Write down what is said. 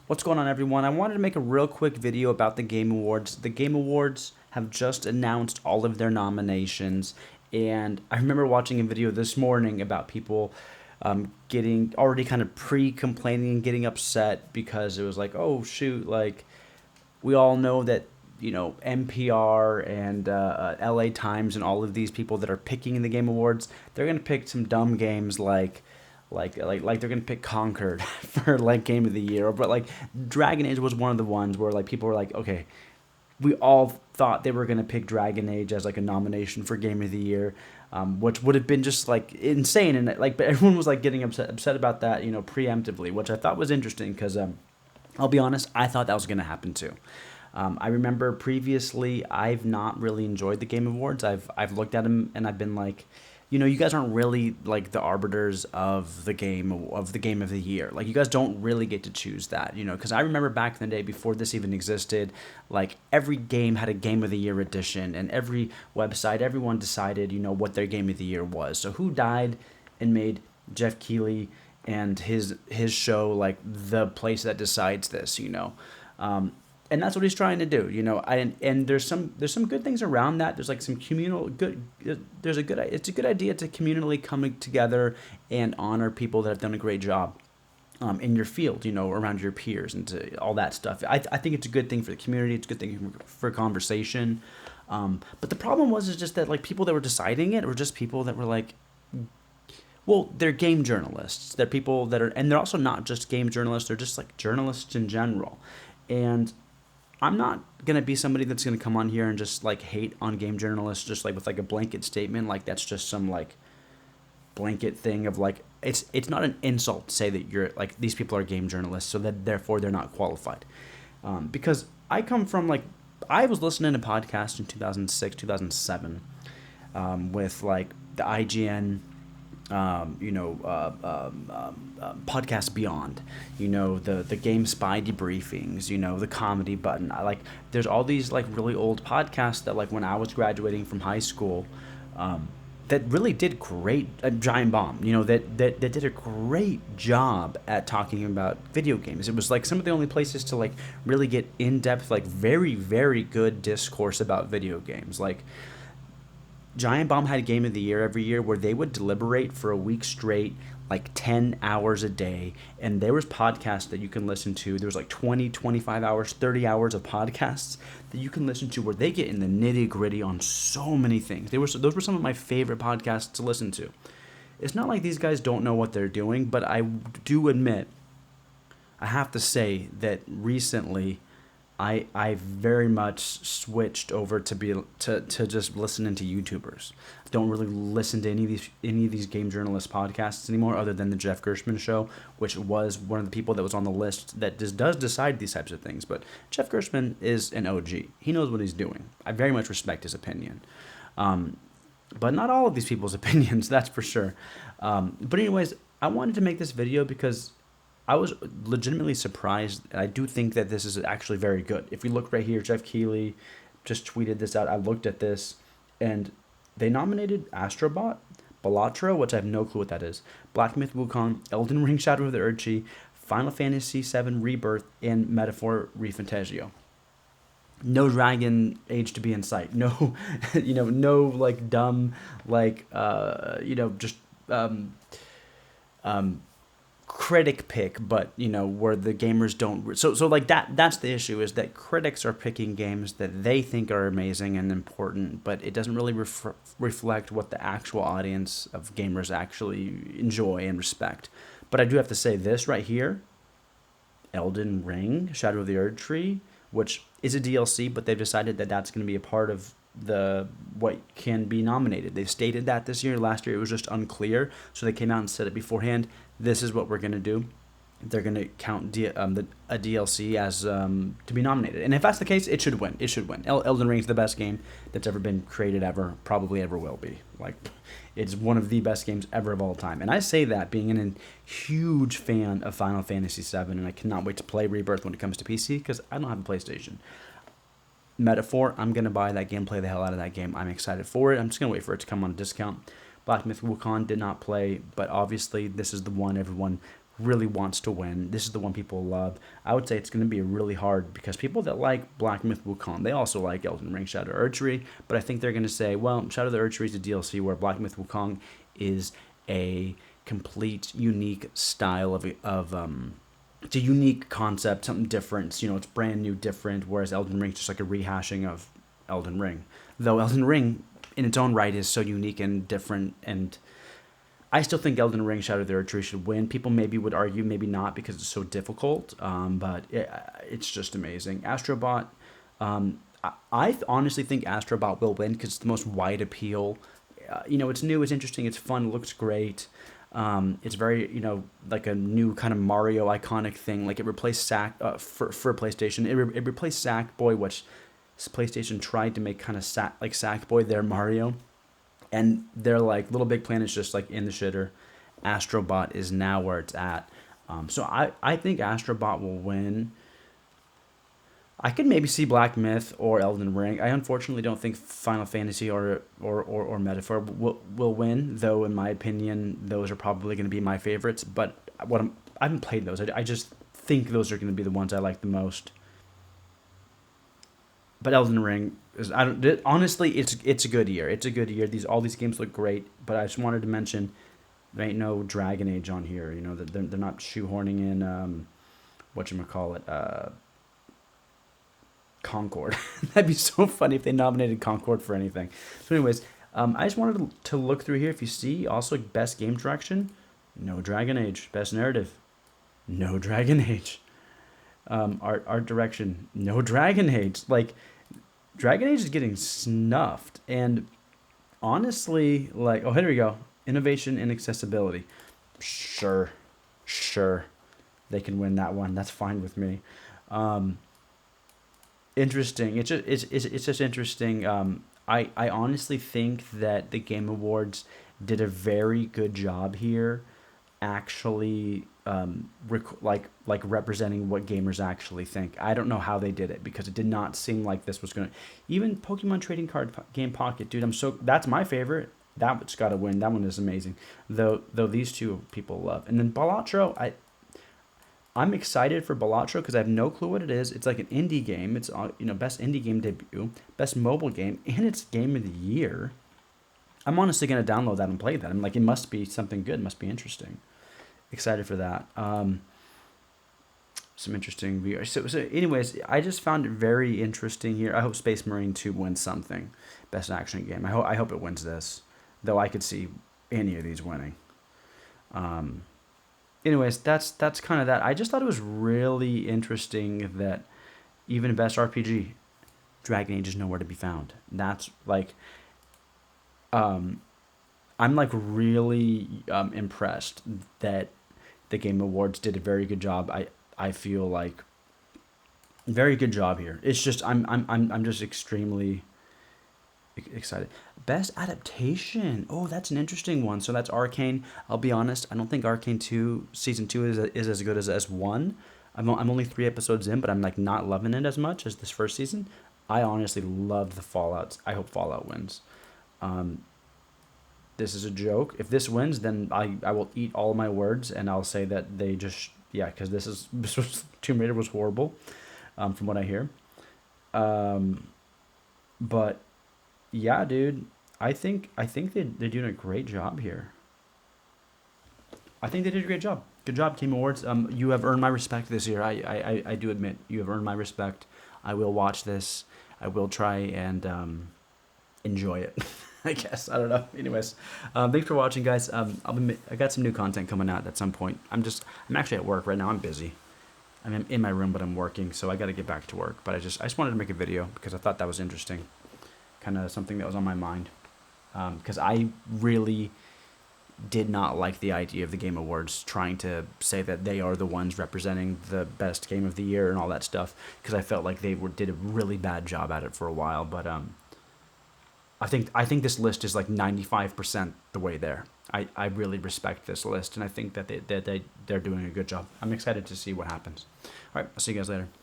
What's going on, everyone? I wanted to make a real quick video about the Game Awards. The Game Awards have just announced all of their nominations, and I remember watching a video this morning about people getting already kind of pre-complaining and getting upset because it was like, oh shoot, like we all know that NPR and LA Times and all of these people that are picking the Game Awards, they're gonna pick some dumb games like they're gonna pick Concord for like Game of the Year, but like Dragon Age was one of the ones where like people were like, okay, we all thought they were gonna pick Dragon Age as like a nomination for Game of the Year, which would have been just like insane, and like but everyone was like getting upset about that, preemptively, which I thought was interesting because I'll be honest, I thought that was gonna happen too. I remember previously I've not really enjoyed the Game Awards. I've looked at them and I've been like, you guys aren't really like the arbiters of the game of the year. Like you guys don't really get to choose that, because I remember back in the day before this even existed, like every game had a Game of the Year edition, and every website, everyone decided, what their Game of the Year was. So who died and made Jeff Keighley and his show like the place that decides this. And that's what he's trying to do, and there's some good things around that. There's like some communal good. It's a good idea to communally come together and honor people that have done a great job in your field, around your peers and all that stuff. I think it's a good thing for the community. It's a good thing for conversation. But the problem is just that like people that were deciding it were just people that were like, well, they're game journalists. They're people that are, and they're also not just game journalists. They're just like journalists in general, and I'm not going to be somebody that's going to come on here and just like hate on game journalists just like with like a blanket statement. Like that's just some like blanket thing of like it's not an insult to say that you're like these people are game journalists, so that therefore they're not qualified. Because I come from like I was listening to podcasts in 2006, 2007 with like the IGN podcast Beyond, the Game Spy debriefings, the Comedy Button. There's all these like really old podcasts that like when I was graduating from high school, that really did great. Giant Bomb, that did a great job at talking about video games. It was like some of the only places to like really get in depth, like very very good discourse about video games. Like Giant Bomb had a Game of the Year every year where they would deliberate for a week straight, like 10 hours a day. And there was podcasts that you can listen to. There was like 20, 25 hours, 30 hours of podcasts that you can listen to where they get in the nitty gritty on so many things. Those were some of my favorite podcasts to listen to. It's not like these guys don't know what they're doing, but I do admit, I have to say that recently I very much switched over to just listening to YouTubers. I don't really listen to any of these game journalist podcasts anymore, other than the Jeff Gershman show, which was one of the people that was on the list that does decide these types of things. But Jeff Gershman is an OG. He knows what he's doing. I very much respect his opinion. But not all of these people's opinions, that's for sure. But anyways, I wanted to make this video because I was legitimately surprised, and I do think that this is actually very good. If we look right here, Jeff Keighley just tweeted this out. I looked at this, and they nominated Astrobot, Balatro, which I have no clue what that is, Black Myth Wukong, Elden Ring Shadow of the Erdtree, Final Fantasy VII Rebirth, and Metaphor ReFantazio. No Dragon Age to be in sight. No, no like dumb, like just critic pick, but where the gamers don't. So like that's the issue, is that critics are picking games that they think are amazing and important, but it doesn't really reflect what the actual audience of gamers actually enjoy and respect. But I do have to say this right here, Elden Ring Shadow of the Erdtree, which is a DLC, but they've decided that that's going to be a part of what can be nominated. They've stated that this year. Last year it was just unclear, so they came out and said it beforehand. This is what we're going to do. They're going to count a DLC as to be nominated, and if that's the case, it should win. It should win. Elden Ring is the best game that's ever been created ever, probably ever will be. Like, it's one of the best games ever of all time, and I say that being a huge fan of Final Fantasy VII, and I cannot wait to play Rebirth when it comes to PC because I don't have a PlayStation. Metaphor, I'm going to buy that game, play the hell out of that game. I'm excited for it. I'm just going to wait for it to come on a discount. Black Myth Wukong did not play, but obviously this is the one everyone really wants to win. This is the one people love. I would say it's going to be really hard because people that like Black Myth Wukong, they also like Elden Ring Shadow Archery, but I think they're going to say, well, Shadow of the Archery is a DLC where Black Myth Wukong is a complete unique style of it's a unique concept, something different. You know, it's brand new, different. Whereas Elden Ring is just like a rehashing of Elden Ring, though Elden Ring in its own right is so unique and different. And I still think Elden Ring Shadow of the Archery should win. People maybe would argue, maybe not, because it's so difficult. It's just amazing. Astrobot. I honestly think Astrobot will win because it's the most wide appeal. It's new, it's interesting, it's fun, looks great. It's very, like a new kind of Mario iconic thing. Like it replaced for PlayStation. It replaced Sackboy, which PlayStation tried to make kind of like Sackboy their Mario. And they're like, Little Big Planet's just like in the shitter. Astrobot is now where it's at. So I think Astrobot will win. I could maybe see Black Myth or Elden Ring. I unfortunately don't think Final Fantasy or Metaphor will win, though in my opinion those are probably going to be my favorites. But I haven't played those. I just think those are going to be the ones I like the most. But Elden Ring is honestly it's a good year. It's a good year. All these games look great. But I just wanted to mention there ain't no Dragon Age on here. They're not shoehorning in whatchamacallit, Concord. That'd be so funny if they nominated Concord for anything. So, anyways, I just wanted to look through here. If you see, also best game direction, no Dragon Age. Best narrative, no Dragon Age. Art direction, no Dragon Age. Like, Dragon Age is getting snuffed. And honestly, like, oh, here we go. Innovation and accessibility. Sure, they can win that one. That's fine with me. Interesting. It's just interesting. I honestly think that the Game Awards did a very good job here, actually, like representing what gamers actually think. I don't know how they did it because it did not seem like this was gonna. Even Pokemon Trading Card Game Pocket, dude. That's my favorite. That's got to win. That one is amazing. Though these two people love, and then Balatro, I'm excited for Balatro because I have no clue what it is. It's like an indie game. It's best indie game debut, best mobile game, and it's game of the year. I'm honestly gonna download that and play that. I'm like, it must be something good. It must be interesting. Excited for that. Some interesting VR. So anyways, I just found it very interesting here. I hope Space Marine 2 wins something, best action game. I hope it wins this, though I could see any of these winning. Anyways, that's kind of that. I just thought it was really interesting that even best RPG, Dragon Age is nowhere to be found. That's like, I'm like really impressed that the Game Awards did a very good job. I feel like very good job here. It's just I'm just extremely excited. Best adaptation. Oh, that's an interesting one. So that's Arcane. I'll be honest. I don't think Arcane 2 season 2 is as good as 1. I'm only 3 episodes in, but I'm like not loving it as much as this first season. I honestly loved the Fallout. I hope Fallout wins. This is a joke. If this wins, then I will eat all my words and I'll say that they just because this was Tomb Raider was horrible, from what I hear. But yeah, dude, I think they're doing a great job here. I think they did a great job. Good job, Game Awards. You have earned my respect this year. I do admit you have earned my respect. I will watch this. I will try and enjoy it. I guess I don't know. Anyways, thanks for watching, guys. I got some new content coming out at some point. I'm actually at work right now. I'm busy. I'm in my room, but I'm working, so I got to get back to work. But I just wanted to make a video because I thought that was interesting, kind of something that was on my mind. Because I really did not like the idea of the Game Awards trying to say that they are the ones representing the best game of the year and all that stuff. Because I felt like they did a really bad job at it for a while. But I think this list is like 95% the way there. I really respect this list, and I think that they're doing a good job. I'm excited to see what happens. All right, I'll see you guys later.